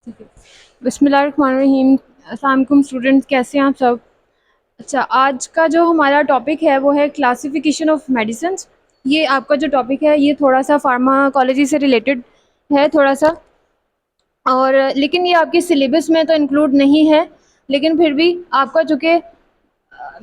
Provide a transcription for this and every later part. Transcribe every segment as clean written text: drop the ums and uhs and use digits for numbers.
ठीक है। बिस्मिल्लाहिर्रहमानिर्रहीम। अस्सलाम वालेकुम स्टूडेंट्स, कैसे हैं आप सब? अच्छा, आज का जो हमारा टॉपिक है वो है क्लासिफिकेशन ऑफ मेडिसिन्स। ये आपका जो टॉपिक है ये थोड़ा सा फार्माकोलॉजी से रिलेटेड है थोड़ा सा, और लेकिन ये आपके सिलेबस में तो इंक्लूड नहीं है, लेकिन फिर भी आपका चूँकि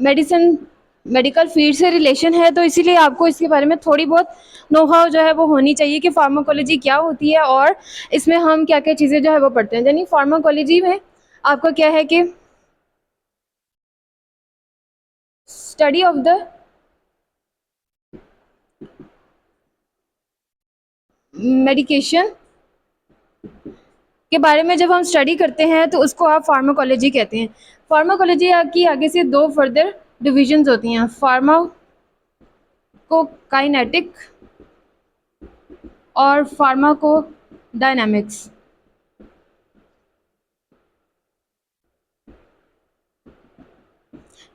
मेडिसिन मेडिकल फील्ड से रिलेशन है तो इसीलिए आपको इसके बारे में थोड़ी बहुत नो हाउ जो है वो होनी चाहिए कि फार्माकोलॉजी क्या होती है और इसमें हम क्या क्या चीज़ें जो है वो पढ़ते हैं। यानी फार्माकोलॉजी में आपका क्या है कि स्टडी ऑफ द मेडिकेशन के बारे में जब हम स्टडी करते हैं तो उसको आप फार्माकोलॉजी कहते हैं। फार्माकोलॉजी की आगे से दो फर्दर डिविजन्स होती हैं, फार्माकोकाइनेटिक और फार्माकोडायनामिक्स।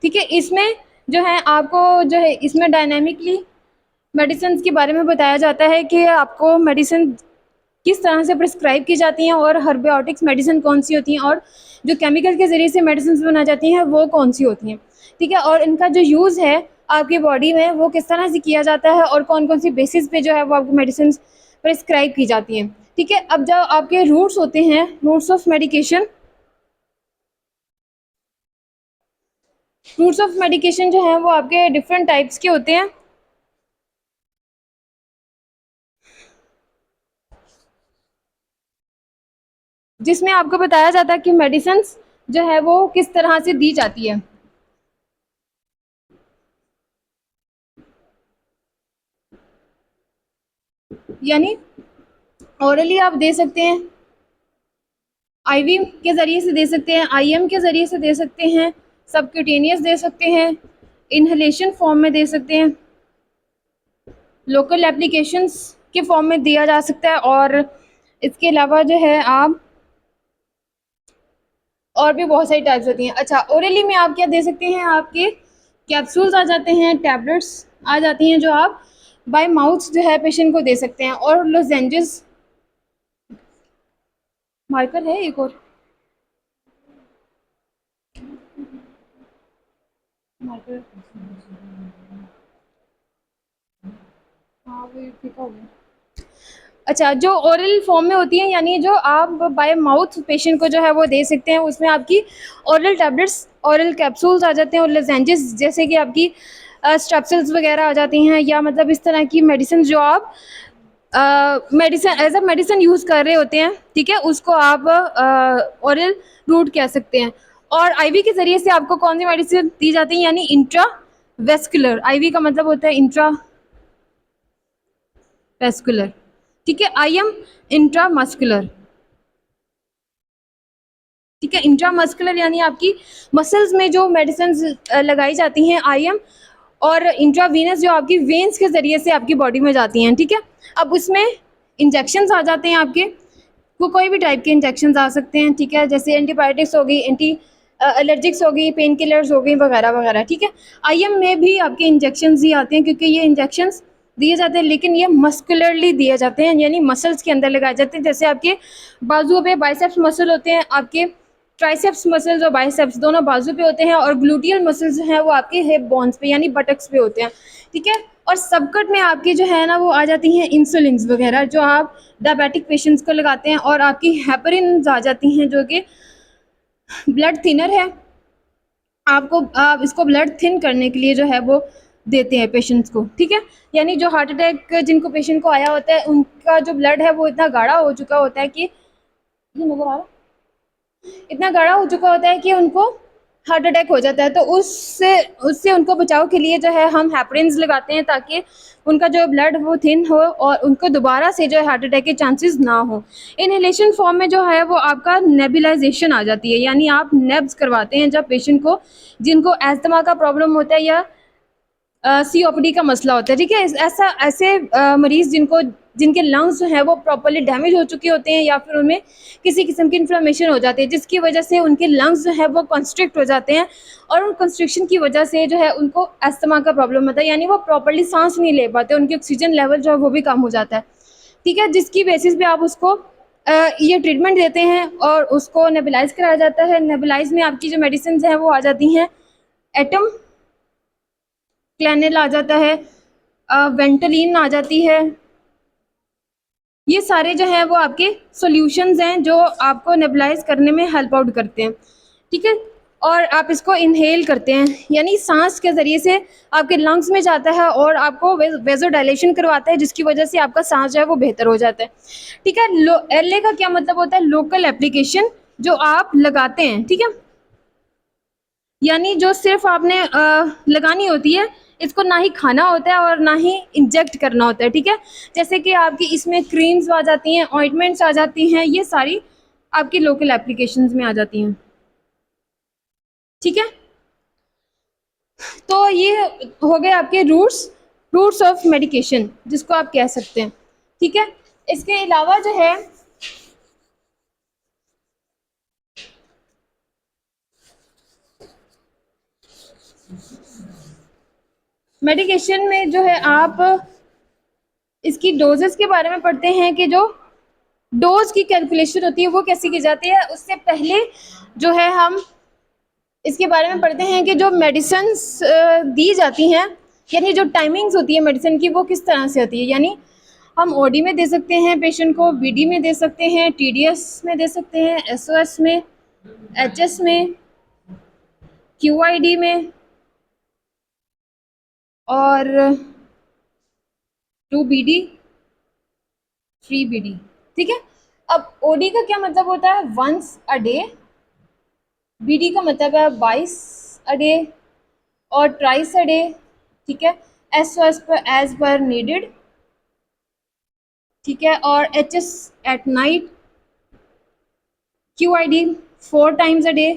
ठीक है, इसमें जो है आपको जो है इसमें डायनेमिकली मेडिसिन के बारे में बताया जाता है कि आपको मेडिसिन किस तरह से प्रिस्क्राइब की जाती हैं और हर्बियोटिक्स मेडिसिन कौन सी होती हैं और जो केमिकल के ज़रिए से मेडिसिन बनाई जाती हैं वो कौन सी होती हैं। ठीक है, और इनका जो यूज़ है आपकी बॉडी में वो किस तरह से किया जाता है और कौन कौन सी बेसिस पे जो है वो आपको मेडिसिन प्रिस्क्राइब की जाती हैं। ठीक है, अब जो आपके रूट्स होते हैं, roots of medication, roots of medication जो है वो आपके डिफरेंट टाइप्स के होते हैं। जिसमें आपको बताया जाता है कि मेडिसिन जो है वो किस तरह से दी जाती है। यानी ओरली आप दे सकते हैं, आईवी के ज़रिए से दे सकते हैं, आईएम के ज़रिए से दे सकते हैं, सबक्यूटेनियस दे सकते हैं, इनहेलेशन फॉर्म में दे सकते हैं, लोकल एप्लीकेशंस के फॉर्म में दिया जा सकता है, और इसके अलावा जो है आप और भी बहुत सारी टाइप्स होती हैं। अच्छा, ओरली में आप क्या दे सकते हैं, आपके कैप्सूल्स आ जाते हैं, टैबलेट्स आ जाती हैं जो आप बाय माउथ जो है पेशेंट को दे सकते हैं, और लोजेंजेस, मार्कर है एक और मार्कर, हाँ वो लिखा हुआ है। अच्छा, जो ओरल फॉर्म में होती हैं यानी जो आप बाय माउथ पेशेंट को जो है वो दे सकते हैं, उसमें आपकी ओरल टैबलेट्स, ओरल कैप्सूल्स आ जाते हैं, और लजेंजेस जैसे कि आपकी स्ट्रेप्सिल्स वगैरह आ जाती हैं, या मतलब इस तरह की मेडिसिन जो आप medicine as a medicine use कर रहे होते हैं। ठीक है, उसको आप ओरल रूट कह सकते हैं। और आईवी के ज़रिए से आपको कौन सी मेडिसिन दी जाती है, यानी इंट्रा वेस्कुलर। आईवी का मतलब होता है इंट्रा वेस्कुलर। ठीक है, आईएम इंट्रामस्कुलर। ठीक है, इंट्रामस्कुलर यानी आपकी मसल्स में जो मेडिसिन लगाई जाती हैं, आईएम, और इंट्रावीनस जो आपकी वेन्स के ज़रिए से आपकी बॉडी में जाती हैं। ठीक है, अब उसमें इंजेक्शंस आ जाते हैं आपके, कोई भी टाइप के इंजेक्शंस आ सकते हैं। ठीक है, जैसे एंटीबायोटिक्स हो गई, एंटी एलर्जिक्स हो गई, पेन किलर्स हो गई वगैरह वगैरह। ठीक है, आईएम में भी आपके इंजेक्शंस ही आते हैं, क्योंकि ये इंजेक्शंस दिए जाते हैं लेकिन ये मस्कुलरली दिए जाते हैं, यानी मसल्स के अंदर लगाए जाते हैं। जैसे आपके बाजुओं पे बाइसेप्स मसल होते हैं, आपके ट्राइसेप्स मसल्स और बाइसेप्स दोनों बाजू पे होते हैं, और ग्लूटियल मसल्स जो हैं वो आपके हिप बोन्स पे यानी बटक्स पे होते हैं। ठीक है, और सबकट में आपकी जो है ना वो आ जाती हैं इंसुलिन्स वगैरह जो आप डायबिटिक पेशेंट्स को लगाते हैं, और आपकी हेपरिन आ जाती हैं जो कि ब्लड थिनर है। आपको आप इसको ब्लड थिन करने के लिए जो है वो देते हैं पेशेंट्स को। ठीक है, यानी जो हार्ट अटैक जिनको पेशेंट को आया होता है उनका जो ब्लड है वो इतना गाढ़ा हो चुका होता है कि ये नजर आ रहा इतना गाढ़ा हो चुका होता है कि उनको हार्ट अटैक हो जाता है। तो उससे उससे उनको बचाव के लिए जो है हम हेपरिन्स लगाते हैं, ताकि उनका जो ब्लड वो थिन हो और उनको दोबारा से जो है हार्ट अटैक के चांसेस ना हो। इनहेलेशन फॉर्म में जो है वो आपका नेबुलाइजेशन आ जाती है, यानी आप नेब्स करवाते हैं जब पेशेंट को, जिनको एस्थमा का प्रॉब्लम होता है या सीओपीडी का मसला होता है। ठीक है, ऐसा ऐसे मरीज़ जिनके लंग्स जो हैं वो प्रॉपर्ली डैमेज हो चुके होते हैं, या फिर उनमें किसी किस्म की इन्फ्लेमेशन हो जाती है जिसकी वजह से उनके लंग्स जो है वो कंस्ट्रिक्ट हो जाते हैं, और उन कंस्ट्रिक्शन की वजह से जो है उनको अस्थमा का प्रॉब्लम होता है, यानी वो प्रॉपर्ली सांस नहीं ले पाते, उनकी ऑक्सीजन लेवल जो है वो भी कम हो जाता है। ठीक है, जिसकी बेसिस पे आप उसको ये ट्रीटमेंट देते हैं और उसको नेबुलाइज कराया जाता है। नेबुलाइज में आपकी जो मेडिसिन हैं वो आ जाती हैं, एटम क्लैनिल आ जाता है, वेंटलिन आ जाती है। ये सारे जो हैं वो आपके सॉल्यूशंस हैं जो आपको नेबुलाइज करने में हेल्प आउट करते हैं, ठीक है। और आप इसको इनहेल करते हैं, यानी सांस के ज़रिए से आपके लंग्स में जाता है और आपको वेजोडाइलेशन करवाता है, जिसकी वजह से आपका सांस जो है वो बेहतर हो जाता है, ठीक है। एल ए का क्या मतलब होता है? लोकल एप्लीकेशन, जो आप लगाते हैं, ठीक है, यानी जो सिर्फ आपने लगानी होती है। इसको ना ही खाना होता है और ना ही इंजेक्ट करना होता है, ठीक है। जैसे कि आपकी इसमें क्रीम्स आ जाती हैं, ऑइंटमेंट्स आ जाती हैं, ये सारी आपकी लोकल एप्लीकेशंस में आ जाती हैं, ठीक है। तो ये हो गए आपके रूट्स ऑफ मेडिकेशन, जिसको आप कह सकते हैं, ठीक है। इसके अलावा जो है मेडिकेशन में जो है आप इसकी डोजेस के बारे में पढ़ते हैं कि जो डोज की कैलकुलेशन होती है वो कैसे की जाती है। उससे पहले जो है हम इसके बारे में पढ़ते हैं कि जो मेडिसिन्स दी जाती हैं, यानी जो टाइमिंग्स होती है मेडिसिन की, वो किस तरह से होती है। यानी हम ओडी में दे सकते हैं पेशेंट को, बीडी में दे सकते हैं, टीडीएस में दे सकते हैं, एसओएस में, एचएस में, क्यूआईडी में और 2BD, 3BD, ठीक है। अब ओडी का क्या मतलब होता है? Once a day. बीडी का मतलब है 22 अ डे और ट्राइस अ डे, ठीक है। एज पर नीडेड, ठीक है। और HS at night, QID 4 times a day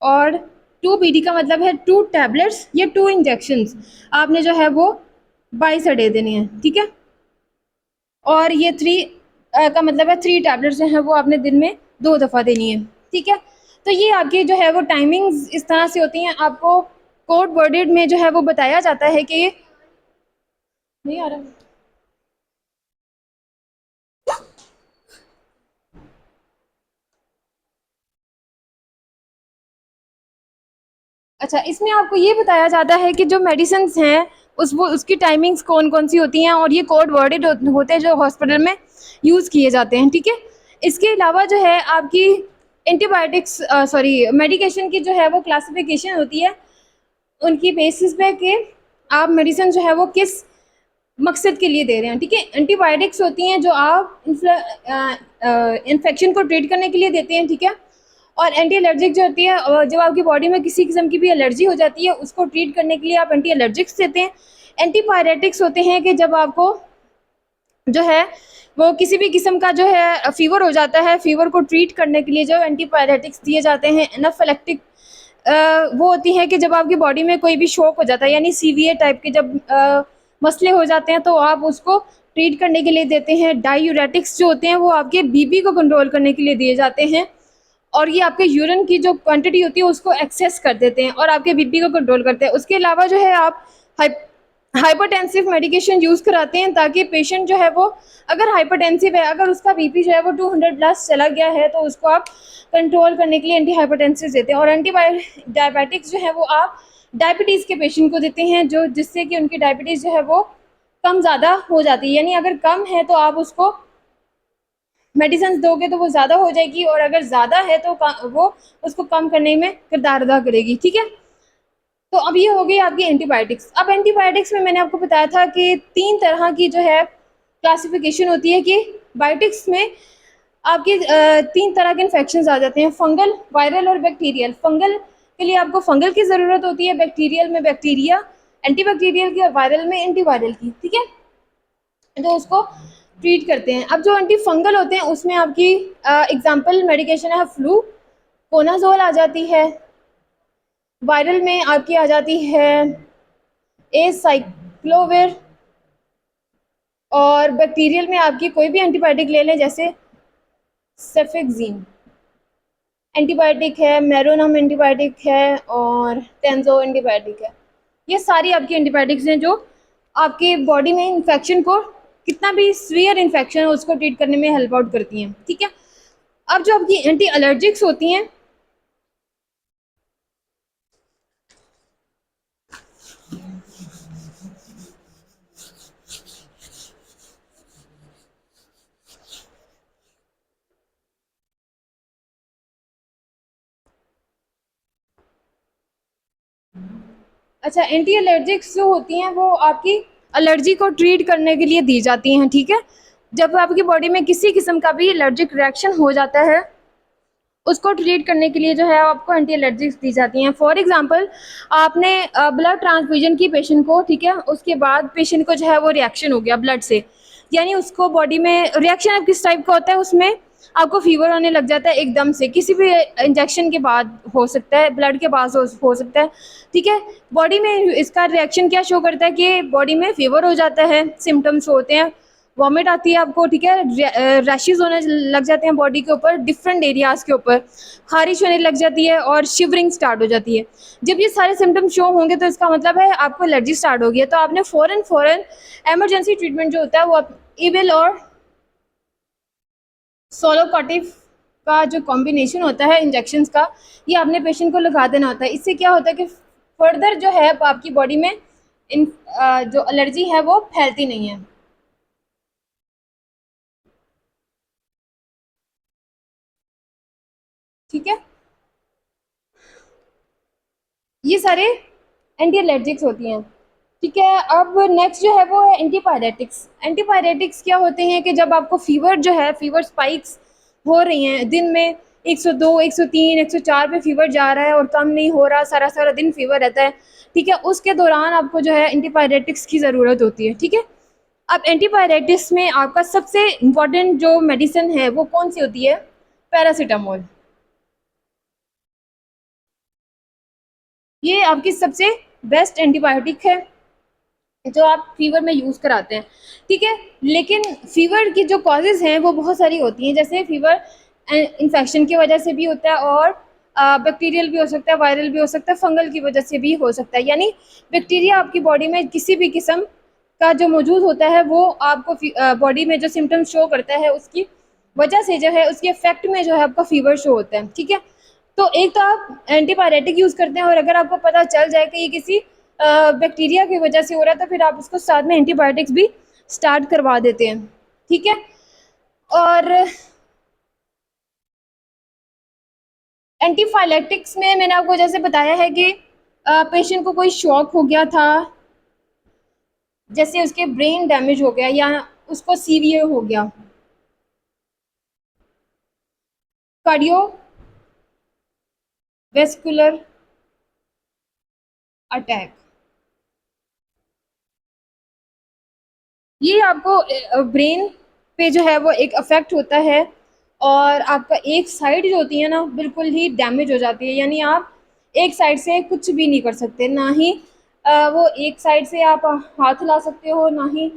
और 2BD का मतलब है 2 टैबलेट्स या 2 इंजेक्शंस आपने जो है वो 22 अ डे देनी है, ठीक है। और ये 3 का मतलब है 3 टैबलेट्स जो हैं वो आपने दिन में 2 दफ़ा देनी है, ठीक है। तो ये आपकी जो है वो टाइमिंग्स इस तरह से होती हैं। आपको कोड वर्डेड में जो है वो बताया जाता है कि नहीं आ रहा। अच्छा, इसमें आपको ये बताया जाता है कि जो मेडिसिन्स हैं उसकी टाइमिंग्स कौन-कौन सी होती हैं और ये कोड वर्डेड होते हैं जो हॉस्पिटल में यूज़ किए जाते हैं, ठीक है। इसके अलावा जो है आपकी एंटीबायोटिक्स मेडिकेशन की जो है वो क्लासिफिकेशन होती है उनकी बेसिस पे कि आप मेडिसिन जो है वो किस मकसद के लिए दे रहे हैं, ठीक है। एंटीबायोटिक्स होती हैं जो आप इन्फेक्शन को ट्रीट करने के लिए देते हैं, ठीक है। और एंटी एलर्जिक जो होती है, जब आपकी बॉडी में किसी किस्म की भी एलर्जी हो जाती है उसको ट्रीट करने के लिए आप एंटी एलर्जिक्स देते हैं। एंटीपायरेटिक्स होते हैं कि जब आपको जो है वो किसी भी किस्म का जो है फ़ीवर हो जाता है, फ़ीवर को ट्रीट करने के लिए जो एंटीपायरेटिक्स दिए जाते हैं। एनाफिलेक्टिक वो होती है कि जब आपकी बॉडी में कोई भी शॉक हो जाता है, यानी सीवियर टाइप के जब मसले हो जाते हैं तो आप उसको ट्रीट करने के लिए देते हैं। डायूरेटिक्स जो होते हैं वो आपके बीपी को कंट्रोल करने के लिए दिए जाते हैं और ये आपके यूरिन की जो क्वांटिटी होती है उसको एक्सेस कर देते हैं और आपके बीपी को कंट्रोल करते हैं। उसके अलावा जो है आप हाइपरटेंसिव मेडिकेशन यूज़ कराते हैं ताकि पेशेंट जो है वो अगर हाइपरटेंसिव है, अगर उसका बीपी जो है वो 200 प्लस चला गया है तो उसको आप कंट्रोल करने के लिए एंटी हाइपरटेंसिव देते हैं। और डायबिटिक्स जो है वो आप डायबिटीज़ के पेशेंट को देते हैं जो जिससे कि उनकी डायबिटीज़ जो है वो कम ज़्यादा हो जाती है, यानी अगर कम है तो आप उसको मेडिसिन दोगे तो वो ज़्यादा हो जाएगी और अगर ज़्यादा है तो वो उसको कम करने में किरदार अदा करेगी, ठीक है। तो अब ये हो गई आपकी एंटीबायोटिक्स। अब एंटीबायोटिक्स में मैंने आपको बताया था कि 3 तरह की जो है क्लासिफिकेशन होती है कि बायोटिक्स में आपके 3 तरह के इन्फेक्शंस आ जाते हैं, फंगल, वायरल और बैक्टीरियल। फंगल के लिए आपको फंगल की ज़रूरत होती है, बैक्टीरियल में बैक्टीरिया, एंटीबैक्टीरियल की और वायरल में एंटीवायरल की, ठीक है। तो उसको ट्रीट करते हैं। अब जो एंटी फंगल होते हैं उसमें आपकी एग्जांपल मेडिकेशन है फ्लू, कोनाजोल आ जाती है। वायरल में आपकी आ जाती है एसाइक्लोविर और बैक्टीरियल में आपकी कोई भी एंटीबायोटिक ले लें जैसे सेफेक्सिन एंटीबायोटिक है, मेरोनम एंटीबायोटिक है और टेंजो एंटीबायोटिक है। ये सारी आपकी एंटीबायोटिक्स हैं जो आपके बॉडी में इन्फेक्शन को कितना भी सीवियर इन्फेक्शन हो उसको ट्रीट करने में हेल्प आउट करती हैं, ठीक है। अब जो आपकी एंटी एलर्जिक्स होती हैं, अच्छा, एंटी एलर्जिक्स जो होती हैं वो आपकी एलर्जी को ट्रीट करने के लिए दी जाती हैं, ठीक है। जब आपकी बॉडी में किसी किस्म का भी एलर्जिक रिएक्शन हो जाता है, उसको ट्रीट करने के लिए जो है आपको एंटी एलर्जिक्स दी जाती हैं। फॉर एग्जांपल, आपने ब्लड ट्रांसफ्यूजन की पेशेंट को, ठीक है, उसके बाद पेशेंट को जो है वो रिएक्शन हो गया ब्लड से, यानी उसको बॉडी में रिएक्शन अब किस टाइप का होता है, उसमें आपको फीवर होने लग जाता है एकदम से, किसी भी इंजेक्शन के बाद हो सकता है, ब्लड के पास हो सकता है, ठीक है। बॉडी में इसका रिएक्शन क्या शो करता है कि बॉडी में फीवर हो जाता है, सिम्टम्स होते हैं, वॉमिट आती है आपको, ठीक है, रैशेज होने लग जाते हैं बॉडी के ऊपर, डिफरेंट एरियाज के ऊपर खारिश होने लग जाती है और शिवरिंग स्टार्ट हो जाती है। जब ये सारे सिम्टम्स शो होंगे तो इसका मतलब है आपको एलर्जी स्टार्ट हो गई है, तो आपने फ़ौरन एमरजेंसी ट्रीटमेंट जो होता है वो इविल और सोलोकॉटिव का जो कॉम्बिनेशन होता है इंजेक्शंस का, ये आपने पेशेंट को लगा देना होता है। इससे क्या होता है कि फर्दर जो है आपकी बॉडी में जो एलर्जी है वो फैलती नहीं है, ठीक है। ये सारे एंटी एलर्जिक्स होती हैं, ठीक है। अब नेक्स्ट जो है वो है एंटीपायरेटिक्स। एंटीपायरेटिक्स क्या होते हैं कि जब आपको फीवर जो है, फीवर स्पाइक्स हो रही हैं दिन में, 102, 103, 104 पे फीवर जा रहा है और कम नहीं हो रहा, सारा सारा दिन फीवर रहता है, ठीक है, उसके दौरान आपको जो है एंटीपायरेटिक्स की ज़रूरत होती है, ठीक है। अब एंटीपायरेटिक्स में आपका सबसे इम्पॉर्टेंट जो मेडिसिन है वो कौन सी होती है? पैरासीटामोल। ये आपकी सबसे बेस्ट एंटीबायोटिक है जो आप फीवर में यूज़ कराते हैं, ठीक है। लेकिन फीवर की जो कॉजेज़ हैं वो बहुत सारी होती हैं, जैसे फीवर इन्फेक्शन की वजह से भी होता है, और बैक्टीरियल भी हो सकता है, वायरल भी हो सकता है, फंगल की वजह से भी हो सकता है, यानी बैक्टीरिया आपकी बॉडी में किसी भी किस्म का जो मौजूद होता है वो आपको बॉडी में जो सिम्टम्स शो करता है उसकी वजह से जो है, उसके इफेक्ट में जो है आपका फीवर शो होता है, ठीक है। तो एक तो आप एंटीबायोटिक यूज़ करते हैं और अगर आपको पता चल जाए कि ये किसी बैक्टीरिया की वजह से हो रहा है तो फिर आप उसको साथ में एंटीबायोटिक्स भी स्टार्ट करवा देते हैं, ठीक है। और एंटीफाइलेटिक्स में मैंने आपको जैसे बताया है कि पेशेंट को कोई शॉक हो गया था, जैसे उसके ब्रेन डैमेज हो गया या उसको सीवियर हो गया, कार्डियो वेस्कुलर अटैक, ये आपको ब्रेन पे जो है वो एक अफेक्ट होता है और आपका एक साइड जो होती है ना बिल्कुल ही डैमेज हो जाती है, यानी आप एक साइड से कुछ भी नहीं कर सकते, ना ही वो एक साइड से आप हाथ हिला सकते हो, ना ही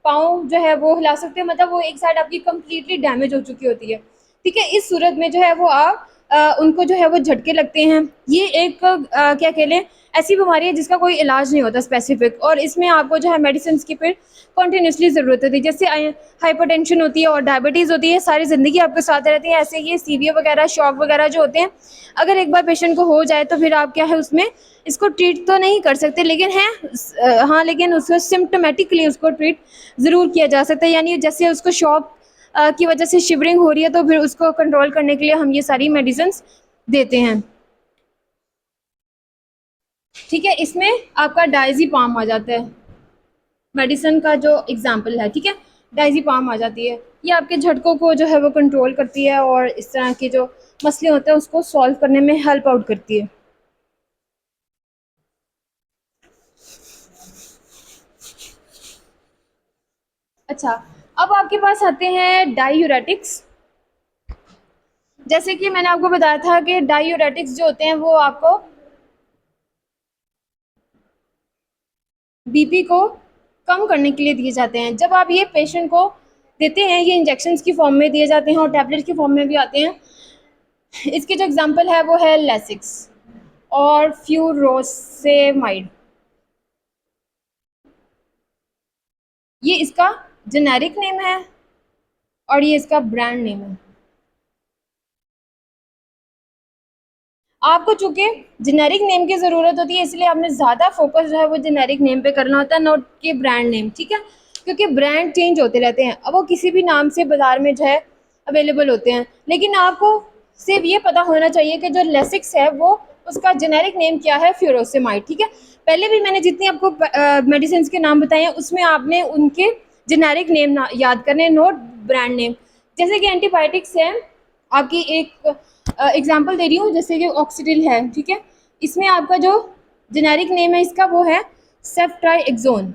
पाँव जो है वो हिला सकते हो, मतलब वो एक साइड आपकी कंप्लीटली डैमेज हो चुकी होती है, ठीक है। इस सूरत में जो है वो आप उनको जो है वो झटके लगते हैं। ये एक क्या कह लें, ऐसी बीमारी है जिसका कोई इलाज नहीं होता स्पेसिफिक, और इसमें आपको जो है मेडिसिन की फिर कंटिन्यूसली ज़रूरत होती है, जैसे हाइपरटेंशन होती है और डायबिटीज़ होती है, सारी ज़िंदगी आपके साथ रहती है। ऐसे ये सीवियर वगैरह, शॉक वगैरह जो होते हैं, अगर एक बार पेशेंट को हो जाए तो फिर आप क्या है उसमें इसको ट्रीट तो नहीं कर सकते, लेकिन है हाँ, लेकिन उसको सिम्टमेटिकली उसको ट्रीट ज़रूर किया जा सकता है, यानी जैसे उसको शॉक की वजह से शिवरिंग हो रही है तो फिर उसको कंट्रोल करने के लिए हम ये सारी मेडिसिन देते हैं, ठीक है। इसमें आपका डायज़ीपाम आ जाता है, मेडिसिन का जो एग्जाम्पल है, ठीक है, डायज़ीपाम आ जाती है। ये आपके झटकों को जो है वो कंट्रोल करती है और इस तरह के जो मसले होते हैं उसको सॉल्व करने में हेल्प आउट करती है। अच्छा, अब आपके पास आते हैं डायूरेटिक्स। जैसे कि मैंने आपको बताया था कि डायूरेटिक्स जो होते हैं वो आपको बीपी को कम करने के लिए दिए जाते हैं। जब आप ये पेशेंट को देते हैं, ये इंजेक्शंस की फॉर्म में दिए जाते हैं और टैबलेट की फॉर्म में भी आते हैं। इसकी जो एग्जांपल है वो है लेसिक्स और फ्यूरोसेमाइड, ये इसका जेनेरिक नेम है और ये इसका ब्रांड नेम है। आपको चूंकि जेनेरिक नेम की ज़रूरत होती है, इसलिए आपने ज़्यादा फोकस जो है वो जेनेरिक नेम पे करना होता है, नोट के ब्रांड नेम, ठीक है, क्योंकि ब्रांड चेंज होते रहते हैं। अब वो किसी भी नाम से बाज़ार में जो है अवेलेबल होते हैं, लेकिन आपको सिर्फ ये पता होना चाहिए कि जो लेसिक्स है वो उसका जेनेरिक नेम क्या है, फ्यूरोसेमाइड, ठीक है। पहले भी मैंने जितनी आपको मेडिसिन के नाम बताए हैं उसमें आपने उनके जेनेरिक नेम याद करने, नोट ब्रांड नेम। जैसे कि एंटीबायोटिक्स है, आपकी एक एग्जांपल दे रही हूँ, जैसे कि ऑक्सीडिल है, ठीक है, इसमें आपका जो जेनेरिक नेम है इसका वो है सेफ्ट्राइक्सोन।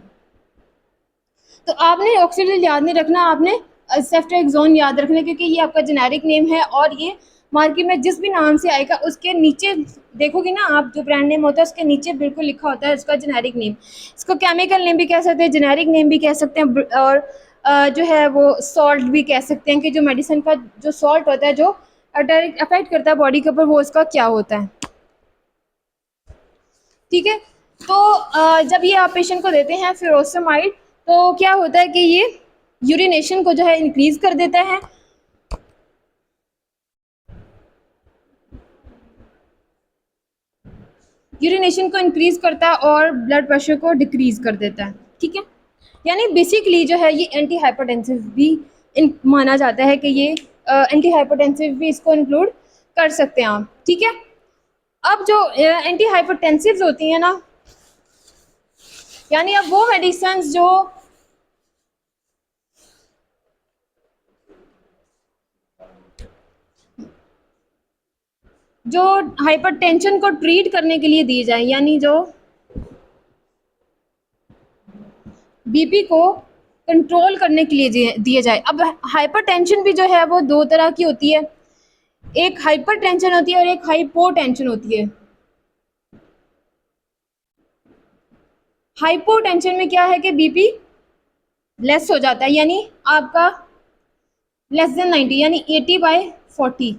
तो आपने ऑक्सीडिल याद नहीं रखना, आपने सेफ्ट्राइक्सोन याद रखना, क्योंकि ये आपका जेनेरिक नेम है और ये मार्केट में जिस भी नाम से आएगा उसके नीचे देखोगे ना आप, जो ब्रांड नेम होता है उसके नीचे बिल्कुल लिखा होता है उसका जेनेरिक नेम। इसको केमिकल नेम भी कह सकते हैं, जेनेरिक नेम भी कह सकते हैं, और जो है वो सॉल्ट भी कह सकते हैं कि जो मेडिसिन का जो सॉल्ट होता है जो डायरेक्ट अफेक्ट करता है बॉडी के ऊपर, वो उसका क्या होता है, ठीक है। तो जब ये आप पेशेंट को देते हैं फ्यूरोसेमाइड, तो क्या होता है कि ये यूरिनेशन को जो है इंक्रीज कर देता है, यूरिनेशन को इंक्रीज करता है और ब्लड प्रेशर को डिक्रीज कर देता है, ठीक है। यानी बेसिकली जो है ये एंटी हाइपरटेंसिव भी माना जाता है कि ये एंटी हाइपरटेंसिव भी इसको इंक्लूड कर सकते हैं आप, ठीक है। अब जो एंटी हाइपरटेंसिव होती हैं ना, यानी अब वो मेडिसिन जो हाइपरटेंशन को ट्रीट करने के लिए दी जाए, यानी जो बीपी को कंट्रोल करने के लिए दिए जाए। अब हाइपरटेंशन भी जो है वो दो तरह की होती है, एक हाइपरटेंशन होती है और एक हाइपोटेंशन होती है। हाइपोटेंशन में क्या है कि बीपी लेस हो जाता है, यानी आपका लेस देन 90, यानी 80/40।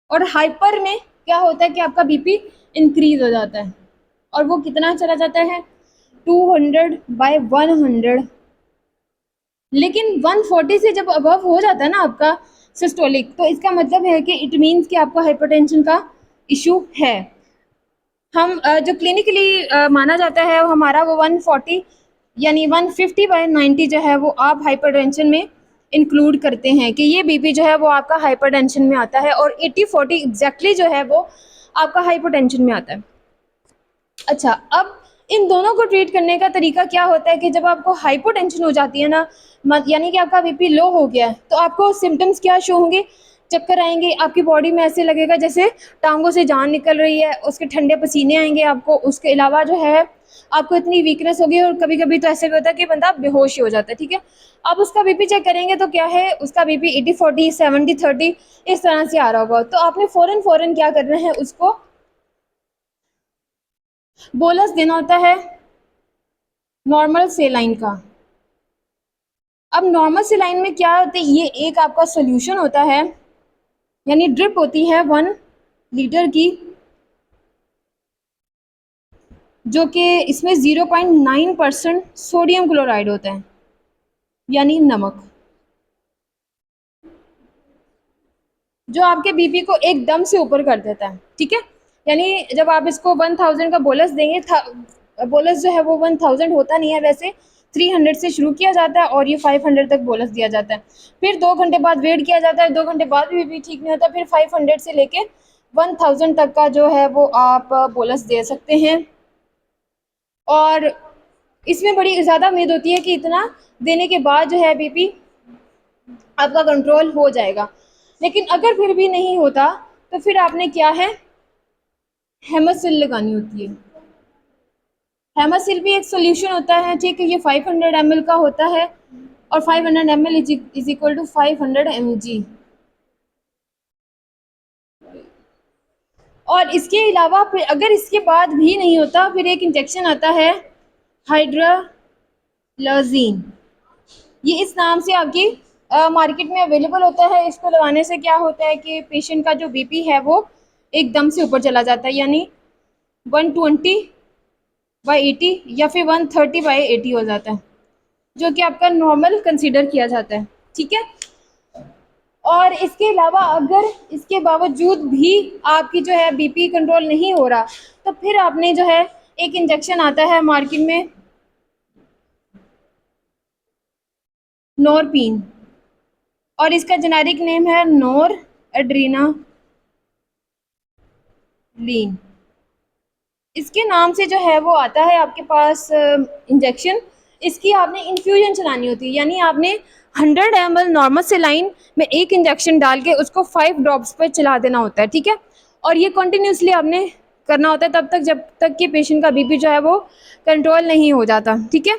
और हाइपर में क्या होता है कि आपका बीपी इंक्रीज हो जाता है, और वो कितना चला जाता है, 200/100। लेकिन 140 से जब अबव हो जाता है ना आपका सिस्टोलिक, तो इसका मतलब है कि इट मीन्स कि आपको हाइपरटेंशन का इशू है। हम जो क्लिनिकली माना जाता है वो हमारा वो 140 यानी 150/90 जो है वो आप हाइपरटेंशन में इंक्लूड करते हैं कि ये बीपी जो है वो आपका हाइपरटेंशन में आता है, और 80/40 एग्जैक्टली जो है वो आपका हाइपरटेंशन में आता है। अच्छा, अब इन दोनों को ट्रीट करने का तरीका क्या होता है कि जब आपको हाइपोटेंशन हो जाती है ना, यानी कि आपका बीपी लो हो गया है, तो आपको सिम्टम्स क्या शो होंगे, चक्कर आएंगे, आपकी बॉडी में ऐसे लगेगा जैसे टांगों से जान निकल रही है, उसके ठंडे पसीने आएंगे आपको, उसके अलावा जो है आपको इतनी वीकनेस होगी, और कभी कभी तो ऐसे भी होता है कि बंदा बेहोश ही हो जाता है, ठीक है। आप उसका बीपी चेक करेंगे तो क्या है, उसका बीपी 80/40 70/30 इस तरह से आ रहा होगा, तो आपने फ़ौरन क्या करना है, उसको बोलस देना होता है नॉर्मल सेलाइन का। अब नॉर्मल सेलाइन में क्या होता है, ये एक आपका सोल्यूशन होता है, यानी ड्रिप होती है 1 लीटर की, जो कि इसमें 0.9% सोडियम क्लोराइड होता है, यानी नमक, जो आपके बीपी को एकदम से ऊपर कर देता है, ठीक है। यानी जब आप इसको 1000 का बोलस देंगे, बोलस जो है वो 1000 होता नहीं है वैसे, 300 से शुरू किया जाता है और ये 500 तक बोलस दिया जाता है। फिर 2 घंटे बाद वेट किया जाता है, 2 घंटे बाद भी बीपी ठीक नहीं होता, फिर 500 से लेके 1000 तक का जो है वो आप बोलस दे सकते हैं। और इसमें बड़ी ज़्यादा उम्मीद होती है कि इतना देने के बाद जो है बीपी आपका कंट्रोल हो जाएगा। लेकिन अगर फिर भी नहीं होता, तो फिर आपने क्या है, हेमासिल लगानी होती है। हेमासिल भी एक सोल्यूशन होता है, ठीक है, ये 500 ml का होता है, और 500 ml is equal to 500 mg। और इसके अलावा फिर अगर इसके बाद भी नहीं होता, फिर एक इंजेक्शन आता है हाइड्रोलजीन, ये इस नाम से आपकी मार्केट में अवेलेबल होता है। इसको लगाने से क्या होता है कि पेशेंट का जो बीपी है वो एकदम से ऊपर चला जाता है, यानी 120/80 या फिर 130/80 हो जाता है। जो कि आपका नॉर्मल कंसीडर किया जाता है, ठीक है। और इसके अलावा अगर इसके बावजूद भी आपकी जो है बीपी कंट्रोल नहीं हो रहा, तो फिर आपने जो है एक इंजेक्शन आता है मार्केट में, नोरपीन, और इसका जेनेरिक नेम है नोर एड्रीनालीन। इसके नाम से जो है वो आता है आपके पास इंजेक्शन। इसकी आपने इन्फ्यूजन चलानी होती है, यानी आपने 100 ml नॉर्मल सेलाइन में एक इंजेक्शन डाल के उसको 5 ड्रॉप्स पर चला देना होता है, ठीक है। और ये कंटिन्यूसली आपने करना होता है तब तक जब तक कि पेशेंट का बीपी जो है वो कंट्रोल नहीं हो जाता, ठीक है।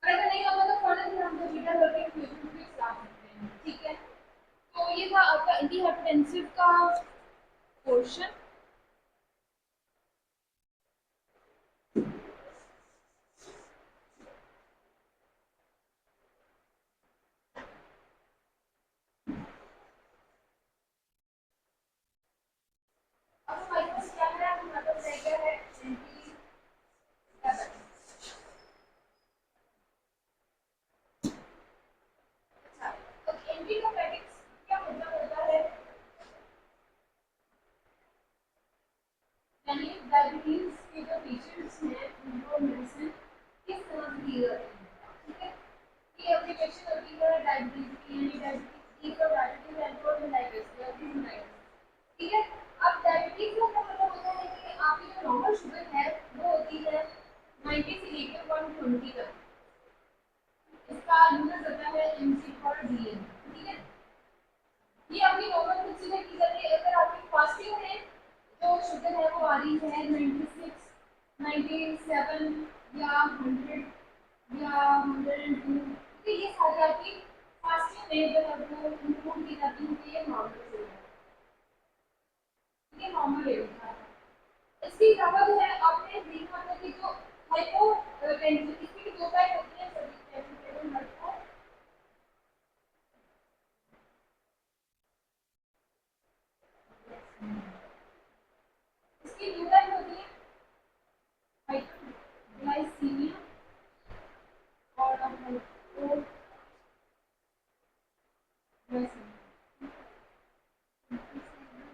और अगर नहीं होता तो फर्दर फिर हम बीटा करके इक्वेशन भी चला सकते हैं, ठीक है। तो ये था आपका एंटी हाइपरटेंसिव का पोर्शन। अब हमारे पास क्या है, हमारे पास रह गया है एंटी अच्छा। तो एंटीकोपैटिक्स क्या मतलब होता है, यानी डायबिटीज के जो पेशेंट्स हैं उनको मेडिसिन किस तरह से दी जाती है, ठीक है। ये एप्लीकेशन होती है डायबिटीज की, यानी डायबिटीज की तो डायबिटीज एंडोमेलाइटिस या डिसमेलाइटिस, ठीक है। अब डायबिटीज का मतलब होता है कि आपकी जो नॉर्मल शुगर है वो होती है 90 से लेकर 120 तक, इसका यूनिट होता है एमसी और डीएम, ठीक है। ये आपकी नॉर्मल कंसीडर की जाती है। अगर आपकी फास्टिंग में जो शुगर है वो आ रही है 96, 97 या 100 या 102, तो ये सारी आपकी फास्टिंग में जो है वो इंक्लूड की जाती है कि ये नॉर्मल शुगर है, ये नॉर्मल लेवल का है। इसके अलावा जो है आपने देखा होगा कि जो हाइपोटेंसिव, इसकी दो टाइप होती है सभी टेंशन हाइपो, इसकी दो टाइप होती है हाइपोग्लाइसीमिया और हाइपोग्लाइसीमिया,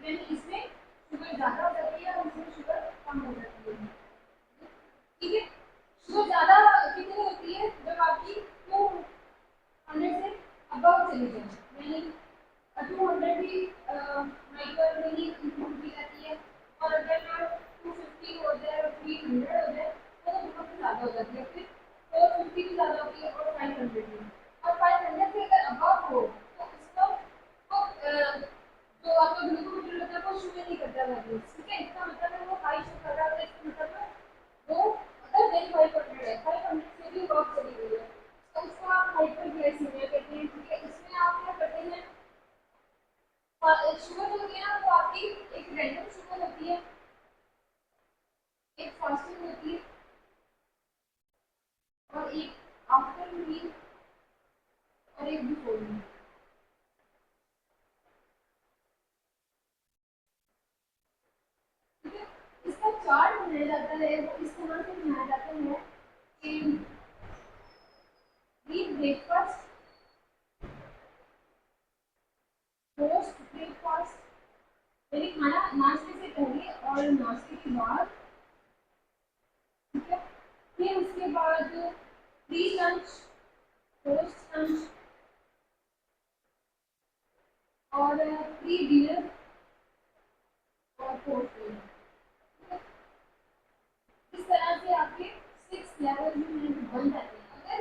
यानी इसमें शुगर ज्यादा हो जाती है और इसमें शुगर कम हो जाती है, ठीक है। शुगर ज्यादा कितनी होती है जब आपकी 200 से अबव चली जाए, यानी 200 भी माइक्रो में ही इंक्लूड की जाती है, और अगर 250 हो जाए और 300 हो जाए तो बहुत ज्यादा हो जाती है, फिर 450 भी ज्यादा होती है और 500 भी, और 500 से अगर अबव हो तो उसको तो जो आपका ग्लूकोमीटर होता है वो शून्य नहीं करता वैल्यूज, ठीक है। इसका मतलब है वो हाई शो कर रहा है, इसका मतलब है वो अगर वेरी 500 है, 500 से भी अबव चली गई है तो उसको आप हाइपरग्लाइसीमिया कहते हैं, ठीक है। इसमें आप क्या करते हैं, शुगर जो होती है ना वो आपकी एक रैंडम शुगर होती है, एक फास्टिंग होती है और एक आफ्टर मील और एक बिफोर मील, ठीक है। इसका चार्ट बनाया जाता है वो इस तरह से बनाया जाता है कि ब्रेकफास्ट, पोस्ट ब्रेकफास्ट, यानी खाना नाश्ते से पहले और नाश्ते के बाद, ठीक है। फिर उसके बाद प्री लंच, पोस्ट लंच और प्री डिनर और पोस्ट डिनर, इस तरह से आपके 6 लेवल जो है वो बन जाते हैं। अगर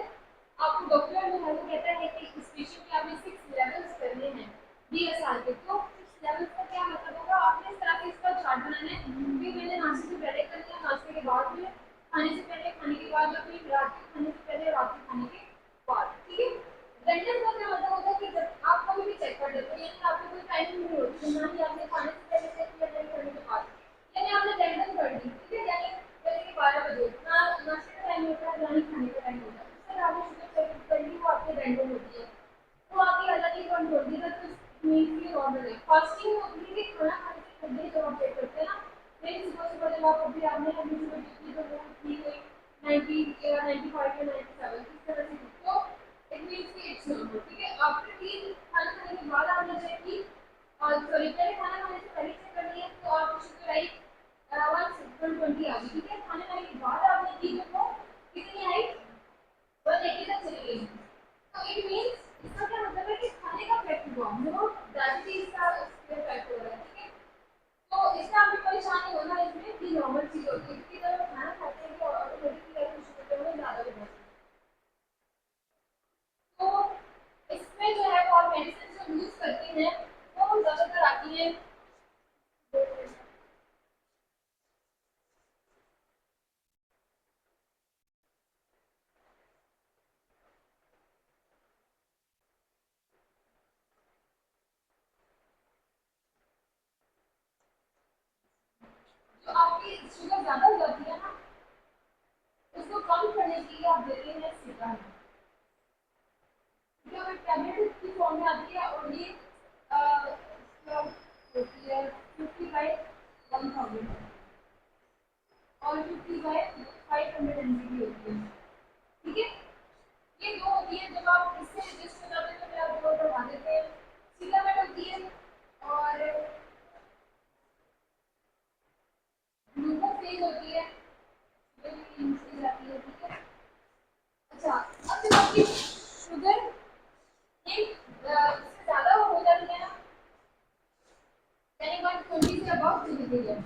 आपको डॉक्टर जो है वो कहता है कि इस पेशेंट के आपने 6 लेवल्स करने हैं DSR के, तो 6 लेवल्स का क्या मतलब होगा, आपने इस तरह से इसका चार्ट बनाना है कि मैंने नाश्ते से पहले कर लिया, नाश्ते के बाद में, खाने से पहले, खाने के बाद, या फिर रात के खाने से पहले, रात के खाने के बाद, ठीक है। रैंडम का क्या मतलब होता है कि जब आप कभी भी चेक कर लेते हो, यानी आपको कोई टाइमिंग नहीं होती, ना ही आपने खाने से पहले चेक किया ना ही खाने के बाद, यानी आपने रैंडम कर दी, ठीक है। यानी जैसे कि 12 बजे ना नाश्ते का टाइम होता है ना ही खाने का टाइम होता है, उससे आपने शुगर चेक कर ली, वो आपकी रैंडम होती है, तो आपकी अलग ही कंट्रोल दी है, तो मीन्स ये नॉर्मल है। फास्टिंग होती है कि खाना खाने से पहले जब आप चेक करते हैं ना, मेरी सुबह सुबह जब आप अभी आपने अपनी सुबह जितनी जो वो थी कोई 90 या 95 या 97 इस तरह से थी, तो इट मीन्स कि इट्स नॉर्मल, ठीक है। आपने 3 खाना खाने के बाद आपने चेक की, और सॉरी पहले खाना खाने से पहले चेक कर लिया तो आपकी शुगर आई 120 आ गई, ठीक है। खाने खाने के बाद आपने की जो वो कितनी आई, 180 तक चली गई, तो इट मीन्स इसका क्या मतलब है कि खाने का इफेक्ट हुआ, मोर डायबिटीज का इफेक्ट हो रहा है, ठीक है। तो इससे आपको परेशान नहीं होना, इसमें भी नॉर्मल चीज होती है कि जब आप खाना खाते हैं तो ऑटोमेटिकली आपकी शुगर लेवल ज्यादा हो जाती है, तो इसमें जो है वो आप मेडिसिन जो यूज करते हैं वो ज्यादातर आती है आपकी शुगर ज़्यादा हो जाती है ना, उसको कम करने के लिए आप देते हैं सिरका, जो टैबलेट की फॉर्म में आती है, और ये होती है 50/1000 और 50/500 mg होती है, ठीक है। ये दो होती है, जब आप इससे एडजस्ट हो जाते हैं तो आप दो बढ़ा देते हैं। सिलामेट होती है और ग्लूकोफेज होती है, जो कि नीचे जाती है, ठीक है। अच्छा, अब जब आपकी शुगर एक इससे ज़्यादा हो जाती है ना, यानी 120 से अबव चली गई है,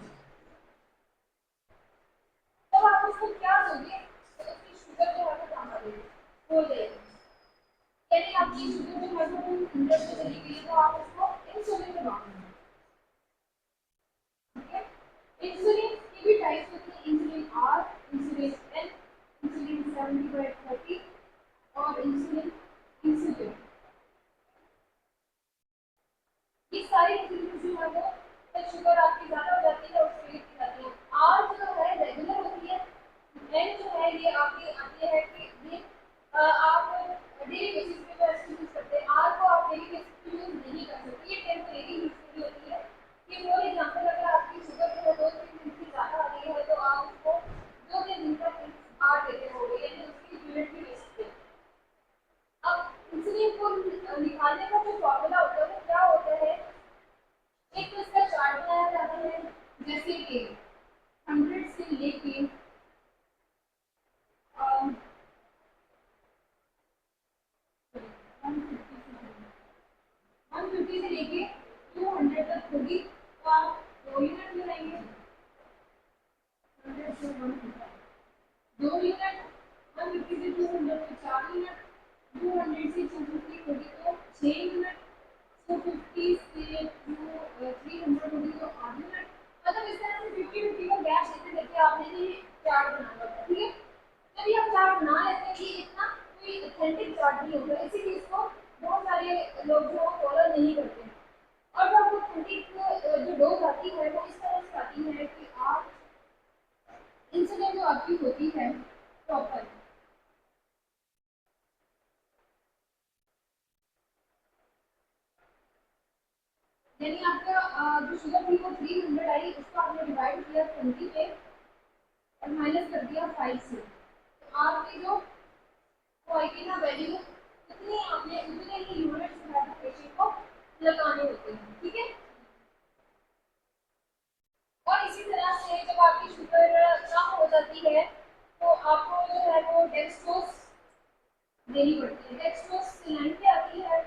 तब आप उसको क्या दोगे, तो उसकी शुगर जो है वो कम कर देंगे, बोल देंगे, यानी आपकी शुगर जो है वो 100 पे चली गई है, तो आप उसको इंसुलिन दबाओगे, ठीक है। इंसुलिन की भी टाइप्स होती है, insulin R, insulin N, insulin 70/30 और इंसुलिन इंसुलिन, ये सारी इंसुलिन जो है वो, जब शुगर आपकी ज़्यादा हो जाती है उसको लिखी जाती है। आर जो है रेगुलर होती है, एन जो है ये आपकी आती है कि ये आप डेली बेसिस पे जो इसको यूज़ करते हैं, आर को आप डेली बेसिस पे यूज़ नहीं कर सकते, ये टेम्परेरी यूज़ के लिए होती है, कि फॉर एग्जाम्पल अगर आपकी शुगर जो है 2-3 दिन से ज़्यादा आ रही है, तो आप उसको 2-3 दिन तक आर देते रहोगे, यानी उसकी यूनिट भी बेसिस पे। अब इंसुलिन को निकालने का जो फॉर्मूला होता है वो क्या होता है, एक तो इसका चार्ट बनाया जाता है, जैसे कि 100 से लेके 150 से लेके 200 तक होगी, तो आप 2 यूनिट लगाएंगे, 100 से 150 2 यूनिट, 150 से 200 तो 4 यूनिट, 200 से 250 होगी तो 6 यूनिट, 250 से 300 होगी तो 8 यूनिट, मतलब इस तरह से 50-50 का गैप देते देते आपने ये चार्ट बनाना होता है, ठीक है। जब ये हम चार्ट बना लेते हैं, ये इतना कोई ऑथेंटिक चार्ट नहीं होता, इसीलिए इसको बहुत सारे लोग जो फॉलो नहीं करते, और जब ऑथेंटिक जो डोज आती है वो इस तरह से आती है कि आप इंसुलिन जो आपकी होती है प्रॉपर, यानी आपका जो शुगर थी वो 300 आई, उसको आपने डिवाइड किया 20 पे और माइनस कर दिया 5 से, तो आपकी जो वो आएगी ना वैल्यू, उतनी आपने उतने ही यूनिट्स पेशेंट को लगाने होते हैं, ठीक है। और इसी तरह से जब आपकी शुगर कम हो जाती है, तो आपको जो है वो डेक्सट्रोज देनी पड़ती है, डेक्सट्रोज सिलेंट पे आती है,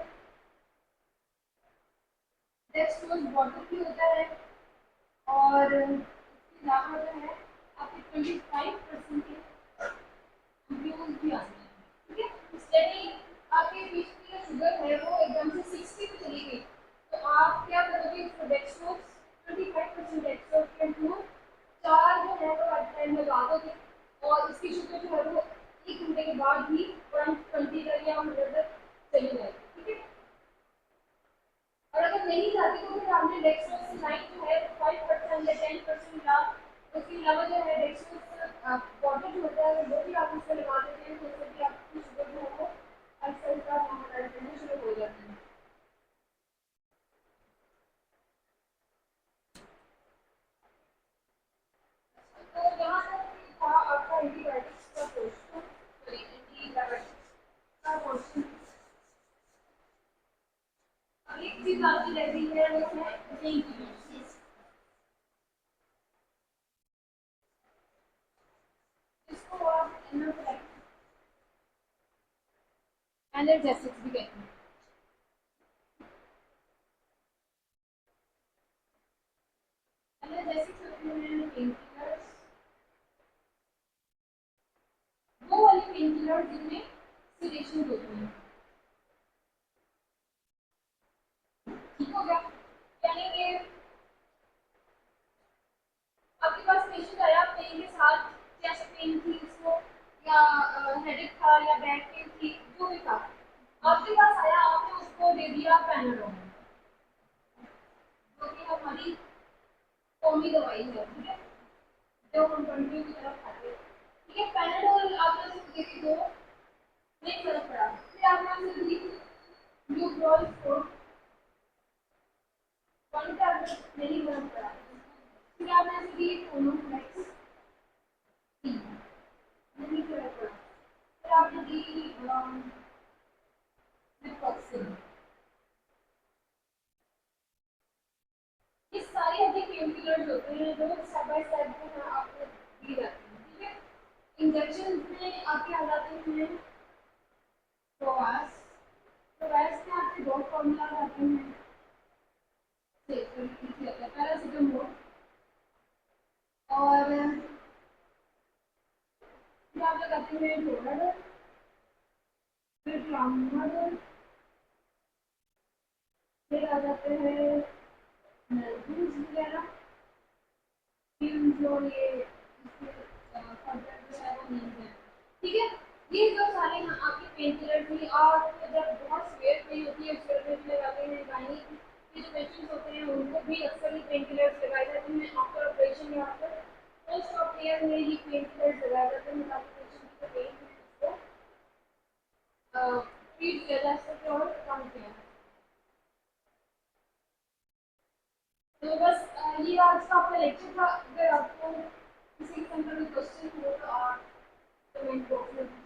डेक्सट्रोज बॉटल भी होता है, और इसके अलावा जो है आपके 25% के ग्लूकोज भी आते हैं, ठीक है। यदि आपके बीच की जो शुगर है वो एकदम से 60 पे चली गई, तो आप क्या करोगे, इसको डेक्सट्रोज 25% डेक्सट्रोज के अंदर 4 जो है वो एट टाइम लगा दोगे, और इसकी शुगर जो है वो 1 घंटे के बाद भी 120 तक या 100 तक चली जाएगी, ठीक है। और अगर नहीं जाती तो फिर आपने डेक्सट्रोज लाइन जो है 5% या 10% या उसके अलावा जो है डेक्सट्रोज पाउडर जो होता है वो भी आप उसमें लगा देते हैं, तो उससे भी आपकी शुगर जो है वो अक्सर का नॉर्मलाइज करना शुरू हो जाती है। तो यहाँ तक था आपका एंटीबायोटिक्स का क्वेश्चन, सॉरी एंटीबायोटिक्स का क्वेश्चन। अब एक चीज आपकी रह गई है वो है पेन किलर्स, इसको आप एनर्जेटिक्स भी कहते हैं। एनर्जेटिक्स होते हैं पेन किलर्स, वो वाली पेन किलर जिनमें सिडेशन होती है, ठीक हो गया। यानी कि आपके पास पेशेंट आया पेन के साथ, चेस्ट पेन थी उसको, या हेडेक था या बैक पेन थी, जो भी था, आपके पास आया, आपने उसको दे दिया पैनाडोल, जो कि हमारी कौमी दवाई है, ठीक है। जो हम कंटिन्यू की तरफ खाते हैं। ठीक है, पैनाडोल आपने सिर्फ देखी दो, नहीं फर्क पड़ा। फिर आपने सिर्फ देखी न्यूट्रॉल को वन टैबलेट नहीं फर्क पड़ा। फिर आपने सिर्फ देखी कोनोफ्लेक्स नहीं फर्क पड़ा। फिर आपने देखी लिपोक्सिन। ये सारी आपके पेन किलर्स होते हैं जो स्टेप बाय स्टेप जो है आपको दी जाती है। ठीक है, इंजेक्शन में आपके आ जाते हैं प्रोवास। प्रोवास में आपके दो फॉर्मूला आते हैं, पैरासीटामोल और फिर आप लगाते हैं डोनाडोल, फिर ट्रामाडोल, फिर आ जाते हैं मेल्टूज वगैरह, फिर जो ये फर्दर जो है वो नहीं है। ठीक है, ये जो सारे हैं आपके पेन किलर थी। और जब बहुत सीवियर पेन होती है सिर में भी लगाते हैं, गायनी के जो पेशेंट्स होते हैं उनको भी अक्सर ही पेन किलर्स लगाए जाते हैं आफ्टर ऑपरेशन या आफ्टर पोस्ट ऑपरेशन में ही पेन किलर्स लगाए जाते हैं ताकि पेशेंट की पेन है उसको ट्रीट किया जा सके और कम किया। तो बस ये आज का आपका लेक्चर था। अगर आपको किसी किस्म का कोई क्वेश्चन हो तो आप कमेंट बॉक्स में